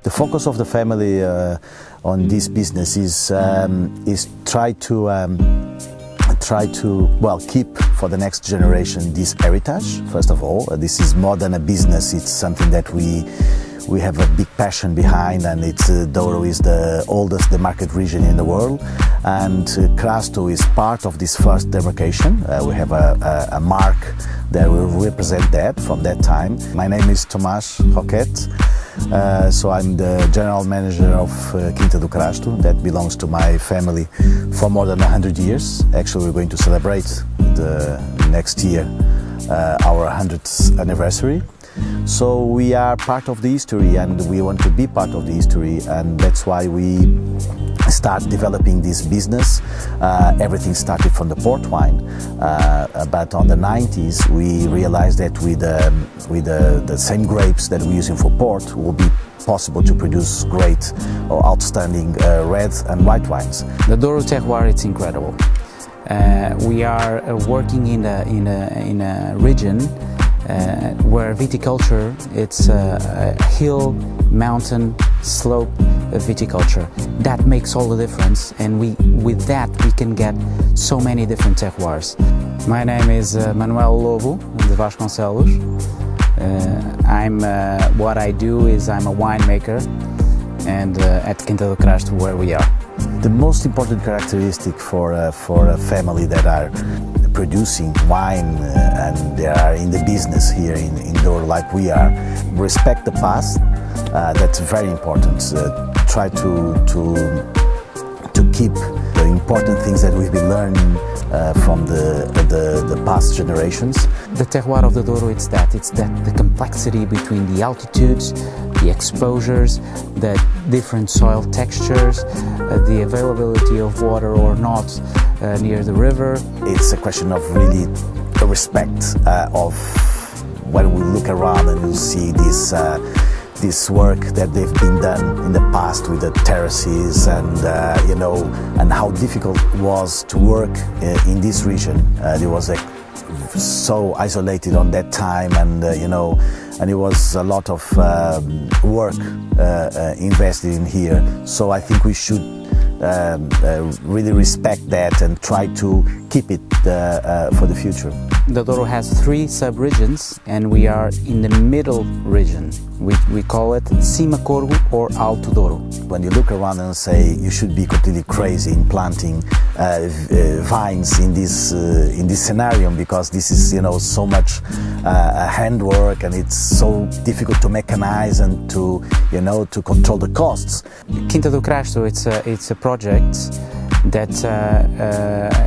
The focus of the family on this business is try to keep for the next generation this heritage. First of all, this is more than a business. It's something that we have a big passion behind, and Douro is the oldest demarcated region in the world, and Crasto is part of this first demarcation. We have a mark that will represent that from that time. My name is Tomás Roquette. So I'm the general manager of Quinta do Crasto, that belongs to my family for more than 100 years. Actually, we're going to celebrate the next year our 100th anniversary. So we are part of the history, and we want to be part of the history, and that's why we start developing this business. Everything started from the port wine, but on the 90s we realized that with the same grapes that we're using for port, it will be possible to produce great or outstanding red and white wines. The Douro terroir, it's incredible. We are working in a region where viticulture, it's a hill, mountain, slope viticulture. That makes all the difference, and with that we can get so many different terroirs. My name is Manuel Lobo de Vasconcelos. What I do is I'm a winemaker, and at Quinta do Crasto, where we are. The most important characteristic for a family that are producing wine and they are in the business here in Douro like we are, respect the past. That's very important. Try to keep the important things that we've been learning from the past generations. The terroir of the Douro, it's that the complexity between the altitudes, the exposures, the different soil textures, the availability of water or not near the river. It's a question of really the respect of when we look around and you see this work that they've been done in the past with the terraces, and and how difficult it was to work in this region. It was so isolated on that time, and and it was a lot of work invested in here. So I think we should really respect that and try to keep it for the future. The Douro has 3 sub-regions, and we are in the middle region. We call it Cima Corvo or Alto Douro. When you look around and say you should be completely crazy in planting vines in this scenario, because this is so much handwork, and it's so difficult to mechanize and to control the costs. Quinta do Crasto, it's a project that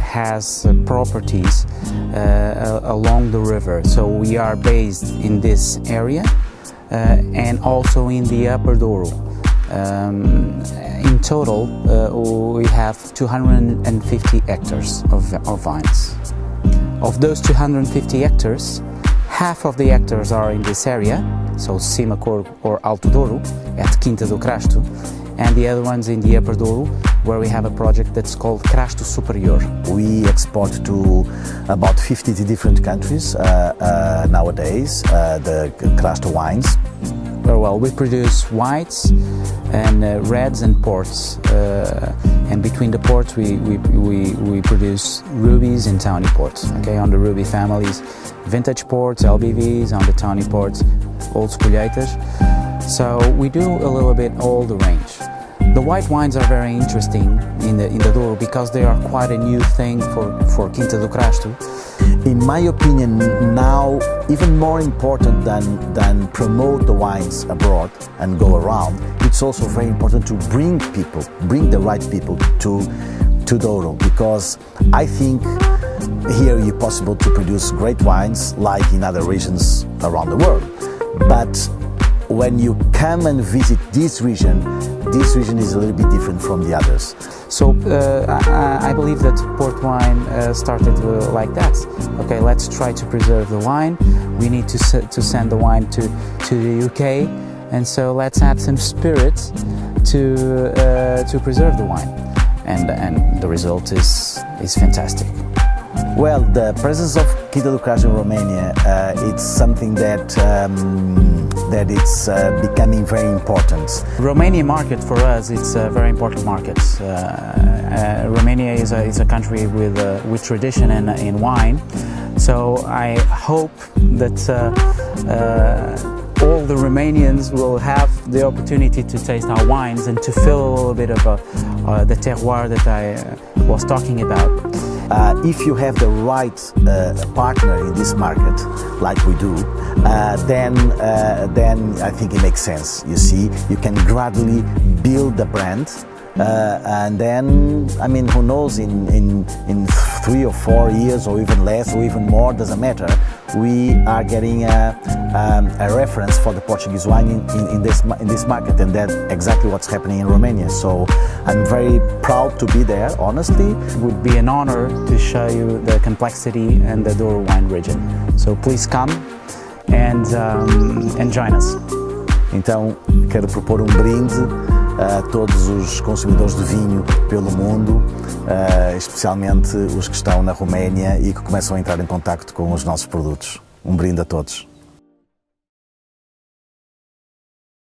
has properties along the river. So we are based in this area and also in the Upper Douro. In total, we have 250 hectares of vines. Of those 250 hectares, half of the hectares are in this area, so Cima Corvo or Alto Douro at Quinta do Crasto, and the other ones in the Upper Douro, where we have a project that's called Crasto Superior. We export to about 50 different countries nowadays, the Crasto wines. Well, we produce whites and reds and ports, and between the ports we produce rubies and tawny ports. Okay, on the ruby families, vintage ports, LBVs, on the tawny ports, old colheitas. So we do a little bit all the range. The white wines are very interesting in the Douro because they are quite a new thing for Quinta do Crasto. In my opinion, now even more important than promote the wines abroad and go around, it's also very important to bring the right people to Douro, because I think here it's possible to produce great wines like in other regions around the world. But when you come and visit this region is a little bit different from the others. So I believe that port wine started like that. Okay, let's try to preserve the wine. We need to send the wine to the UK, and so let's add some spirit to preserve the wine, and the result is fantastic. Well, the presence of Quinta do Crasto in Romania, it's something that it's becoming very important. Romanian market for us, it's a very important market. Romania is a country with tradition in wine, so I hope that all the Romanians will have the opportunity to taste our wines and to feel a little bit of the terroir that I was talking about. If you have the right partner in this market, like we do, then I think it makes sense. You see, you can gradually build the brand, and then, I mean, who knows, in 3 or 4 years, or even less, or even more, doesn't matter. We are getting a reference for the Portuguese wine in this market, and that's exactly what's happening in Romania. So I'm very proud to be there, honestly. It would be an honor to show you the complexity and the Douro wine region. So please come and join us. Então, quero propor um brinde a todos os consumidores de vinho pelo mundo, especialmente os que estão na Roménia e que começam a entrar em contacto com os nossos produtos. Um brinde a todos.